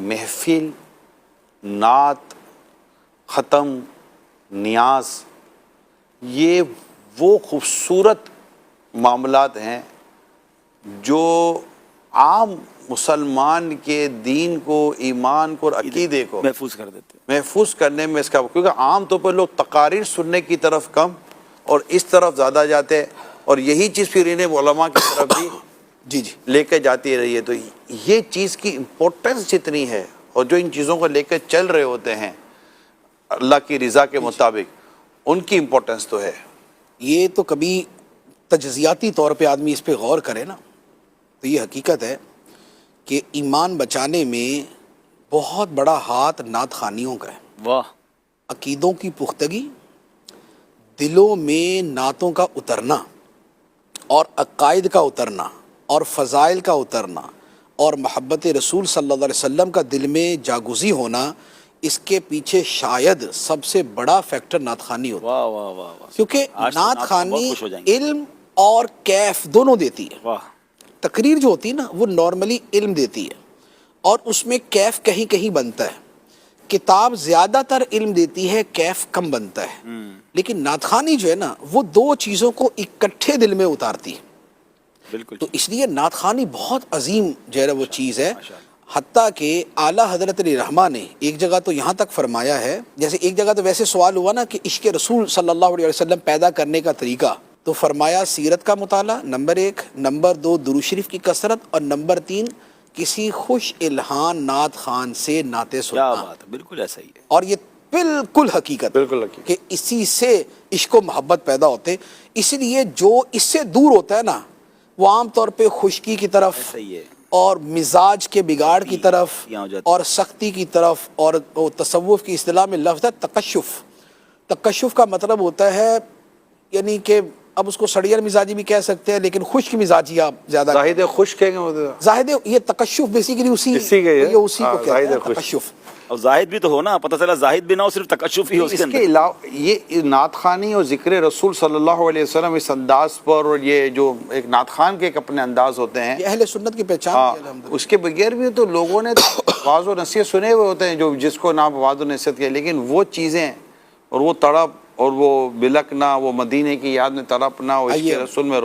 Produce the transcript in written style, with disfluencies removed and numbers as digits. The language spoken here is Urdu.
محفل، نعت، ختم، نیاز، یہ وہ خوبصورت معاملات ہیں جو عام مسلمان کے دین کو، ایمان کو اور عقیدے کو محفوظ کر دیتے ہیں۔ محفوظ کرنے میں اس کا، کیونکہ عام طور پر لوگ تقاریر سننے کی طرف کم اور اس طرف زیادہ جاتے ہیں، اور یہی چیز پھر انہیں علماء کی طرف بھی جی جی لے کے جاتی رہی ہے۔ تو یہ چیز کی امپورٹنس جتنی ہے، اور جو ان چیزوں کو لے کے چل رہے ہوتے ہیں اللہ کی رضا کے مطابق، ان کی امپورٹنس تو ہے۔ یہ تو کبھی تجزیاتی طور پہ آدمی اس پہ غور کرے نا، تو یہ حقیقت ہے کہ ایمان بچانے میں بہت بڑا ہاتھ نعت خوانیوں کا ہے۔ واہ، عقیدوں کی پختگی، دلوں میں نعتوں کا اترنا اور عقائد کا اترنا اور فضائل کا اترنا اور محبت رسول صلی اللہ علیہ وسلم کا دل میں جاگزی ہونا، اس کے پیچھے شاید سب سے بڑا فیکٹر نعت خوانی ہوتا ہے۔ واہ واہ واہ واہ، کیونکہ آج تو نعت بہت خوانی خوش ہو جائیں گے۔ علم اور کیف دونوں دیتی ہے۔ واہ، تقریر جو ہوتی ہے نا وہ نارملی علم دیتی ہے، اور اس میں کیف کہیں کہیں بنتا ہے۔ کتاب زیادہ تر علم دیتی ہے، کیف کم بنتا ہے۔ لیکن نعت خوانی جو ہے نا وہ دو چیزوں کو اکٹھے دل میں اتارتی ہے۔ بالکل تو اس لیے نعت خوانی بہت عظیم جو ہے وہ چیز ہے، حتیٰ کہ اعلیٰ حضرت علی رحمہ نے ایک جگہ تو یہاں تک فرمایا ہے، جیسے ایک جگہ تو ویسے سوال ہوا نا کہ عشق رسول صلی اللہ علیہ وسلم پیدا کرنے کا طریقہ، تو فرمایا سیرت کا مطالعہ نمبر 1، نمبر 2 درود شریف کی کثرت، اور نمبر 3 کسی خوش الہان نعت خوان سے نعتیں سننا۔ کیا بات ہے، بالکل ایسا ہی ہے۔ اور یہ بالکل حقیقت بالکل حقیقت کہ اسی سے عشق و محبت پیدا ہوتے۔ اس لیے جو اس سے دور ہوتا ہے نا وہ عام طور پہ خشکی کی طرف ایسا ہی ہے، اور مزاج کے بگاڑ کی طرف یہاں ہو جاتی اور سختی کی طرف، اور تصوف کی اصطلاح میں لفظ ہے تکشف۔ تکشف کا مطلب ہوتا ہے یعنی کہ اب اس کو سڑیل مزاجی بھی کہہ سکتے ہیں، لیکن خشک مزاجی آپ زیادہ زاہد خشک ہے کہ زاہد، یہ تکشف بیسیکلی اسی کو کہتے ہیں تکشف۔ اور زاہد بھی تو ہو نا، پتہ چلا زاہد بھی نہ ہو، صرف تکشف ہی ہو اس اس کے کے اندر۔ علاوہ یہ نعت خوانی اور ذکر رسول صلی اللہ علیہ وسلم اس انداز پر، اور یہ جو ایک نعت خوان کے ایک اپنے انداز ہوتے ہیں، یہ اہل سنت کی پہچان ہے الحمدللہ۔ اس کے بغیر بھی تو لوگوں نے واعظ و نصیحت سنے ہوئے ہوتے ہیں، جو جس کو نام واعظ و نصیحت کیا، لیکن وہ چیزیں اور وہ تڑپ اور وہ بلکنا، وہ مدینے کی یاد میں تڑپنا، اور عشق رسول میں